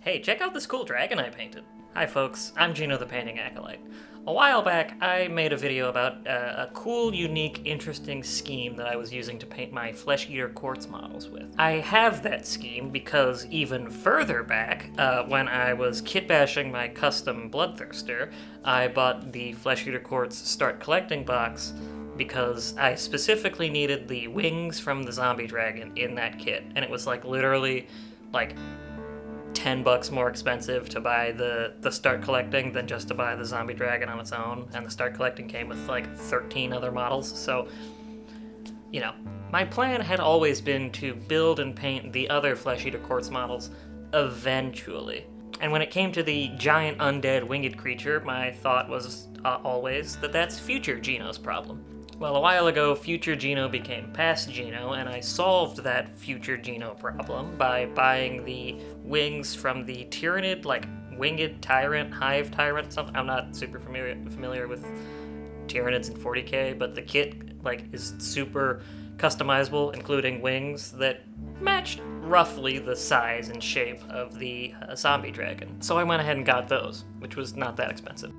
Hey, check out this cool dragon I painted. Hi folks, I'm Gino the Painting Acolyte. A while back, I made a video about a cool, unique, interesting scheme that I was using to paint my Flesh Eater quartz models with. I have that scheme because even further back, when I was kitbashing my custom Bloodthirster, I bought the Flesh Eater quartz Start Collecting box because I specifically needed the wings from the zombie dragon in that kit, and it was literally $10 more expensive to buy the Start Collecting than just to buy the zombie dragon on its own, and the Start Collecting came with 13 other models, so, my plan had always been to build and paint the other Flesh Eater quartz models eventually. And when it came to the giant undead winged creature, my thought was always that that's future Gino's problem. Well, a while ago, future Gino became past Gino, and I solved that future Gino problem by buying the wings from the Tyrannid, winged tyrant, hive tyrant, something. I'm not super familiar with Tyrannids in 40k, but the kit is super customizable, including wings that matched roughly the size and shape of the zombie dragon. So I went ahead and got those, which was not that expensive.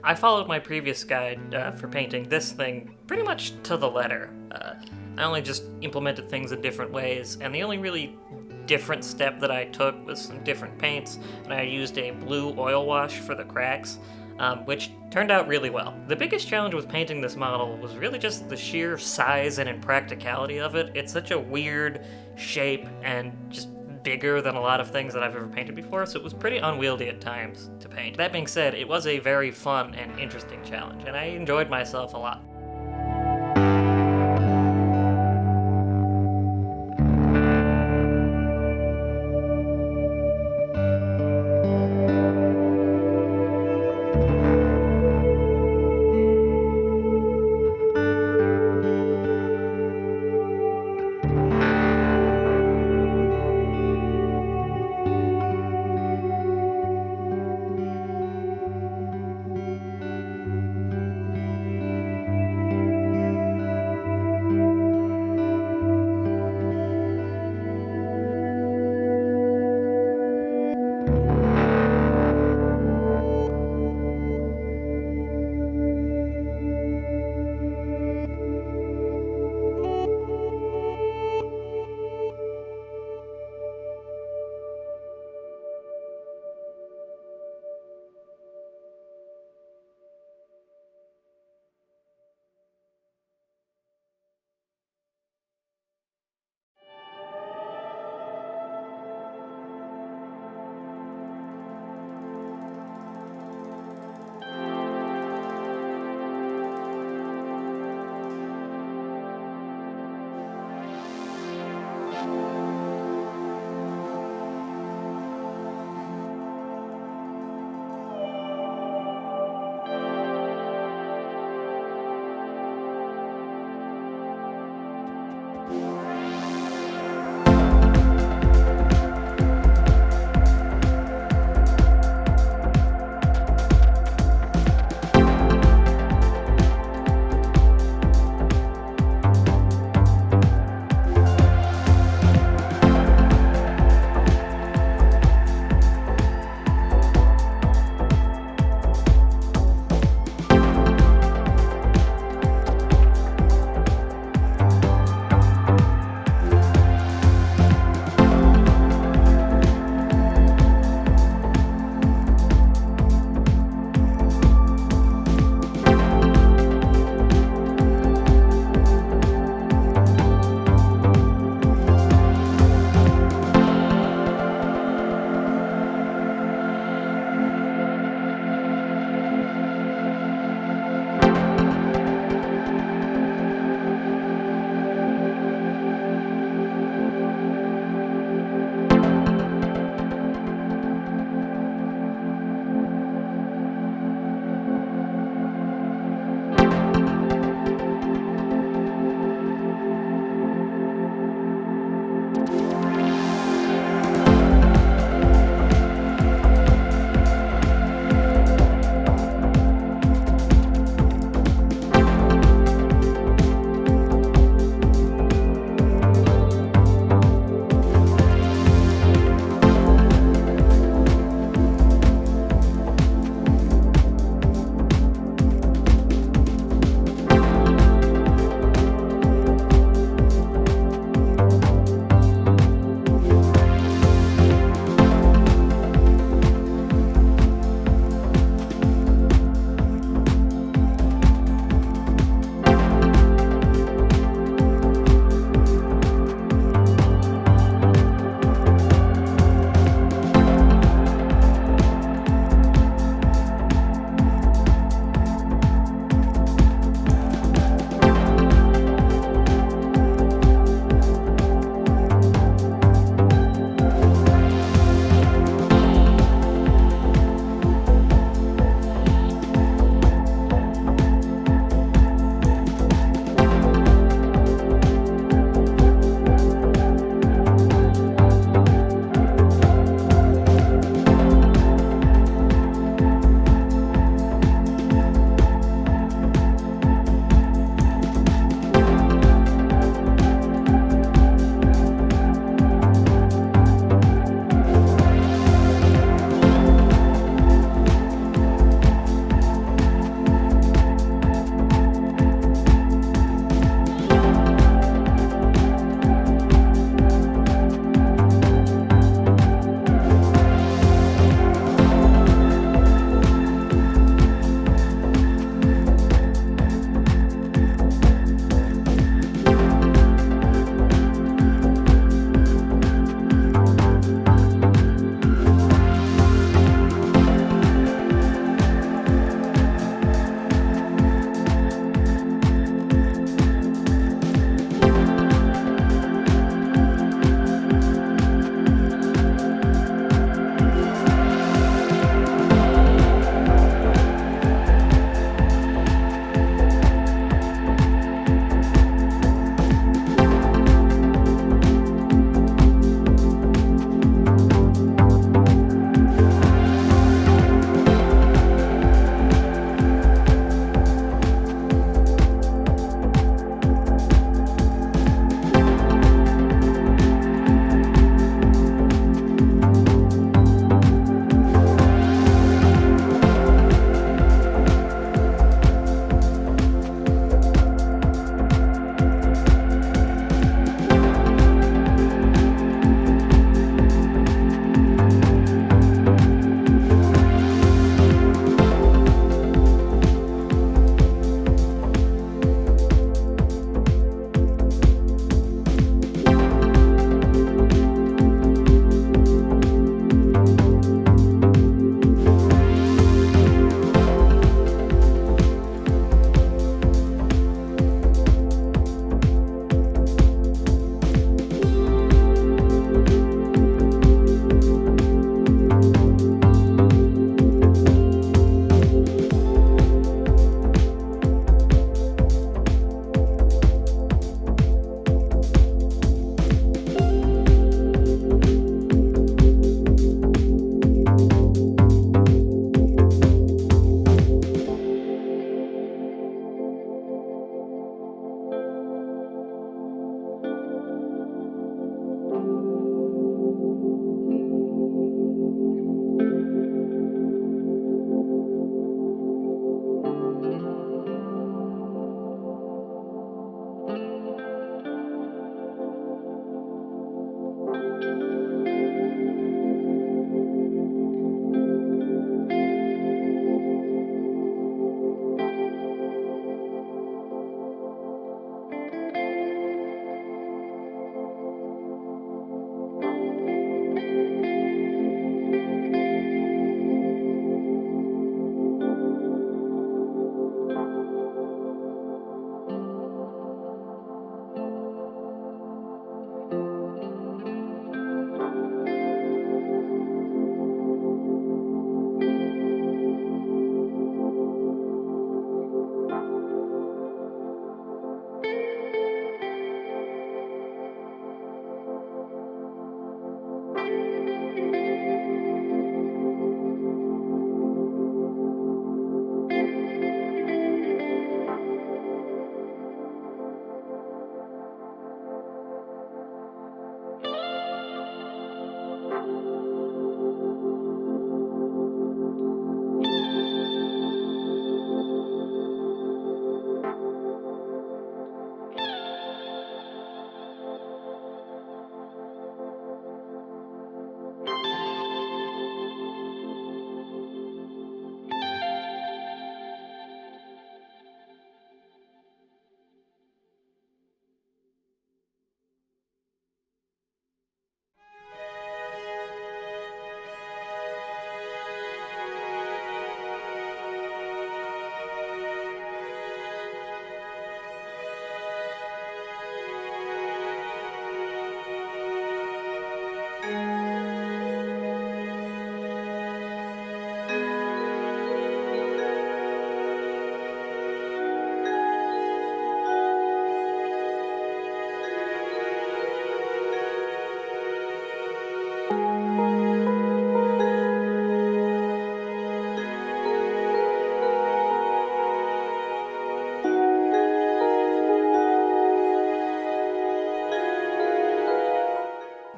I followed my previous guide for painting this thing pretty much to the letter. I only just implemented things in different ways, and the only really different step that I took was some different paints, and I used a blue oil wash for the cracks, which turned out really well. The biggest challenge with painting this model was really just the sheer size and impracticality of it. It's such a weird shape and just bigger than a lot of things that I've ever painted before, so it was pretty unwieldy at times to paint. That being said, it was a very fun and interesting challenge, and I enjoyed myself a lot.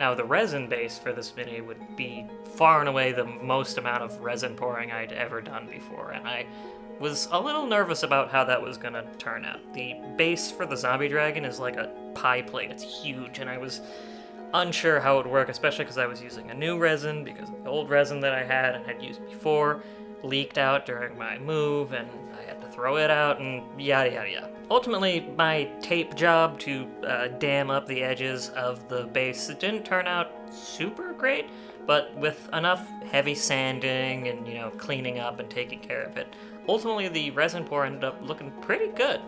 Now, the resin base for this mini would be far and away the most amount of resin pouring I'd ever done before, and I was a little nervous about how that was gonna turn out. The base for the zombie dragon is like a pie plate. It's huge, and I was unsure how it would work, especially because I was using a new resin, because the old resin that I had and had used before leaked out during my move, and I had to throw it out, and yada yada yada. Ultimately, my tape job to dam up the edges of the base didn't turn out super great, but with enough heavy sanding and, cleaning up and taking care of it, ultimately the resin pour ended up looking pretty good.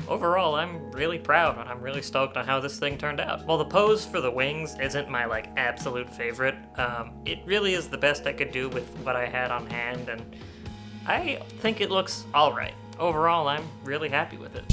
Overall, I'm really proud and I'm really stoked on how this thing turned out. While the pose for the wings isn't my absolute favorite, it really is the best I could do with what I had on hand, and I think it looks alright. Overall, I'm really happy with it.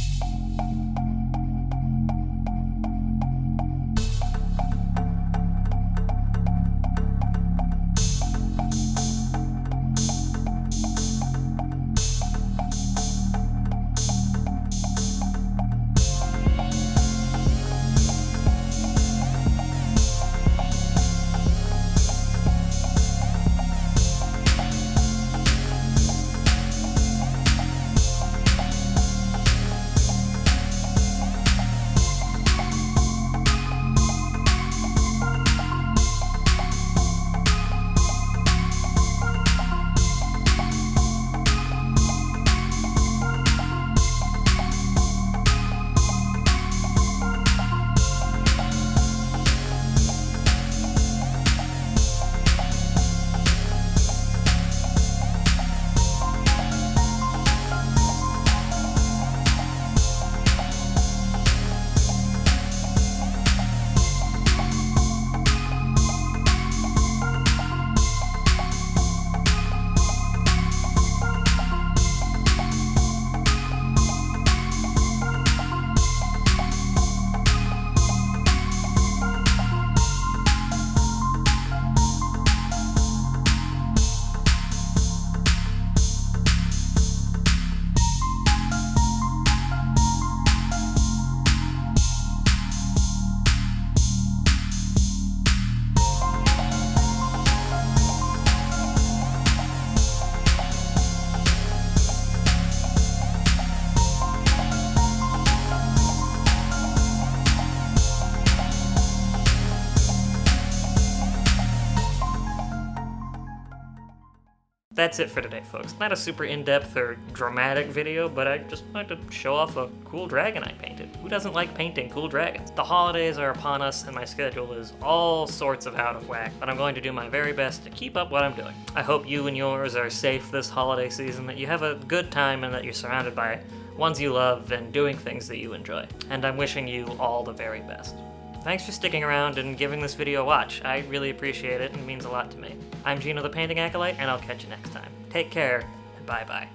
that's it for today, folks. Not a super in-depth or dramatic video, but I just wanted to show off a cool dragon I painted. Who doesn't like painting cool dragons? The holidays are upon us, and my schedule is all sorts of out of whack, but I'm going to do my very best to keep up what I'm doing. I hope you and yours are safe this holiday season, that you have a good time, and that you're surrounded by ones you love and doing things that you enjoy. And I'm wishing you all the very best. Thanks for sticking around and giving this video a watch. I really appreciate it and it means a lot to me. I'm Gino the Painting Acolyte, and I'll catch you next time. Take care, and bye-bye.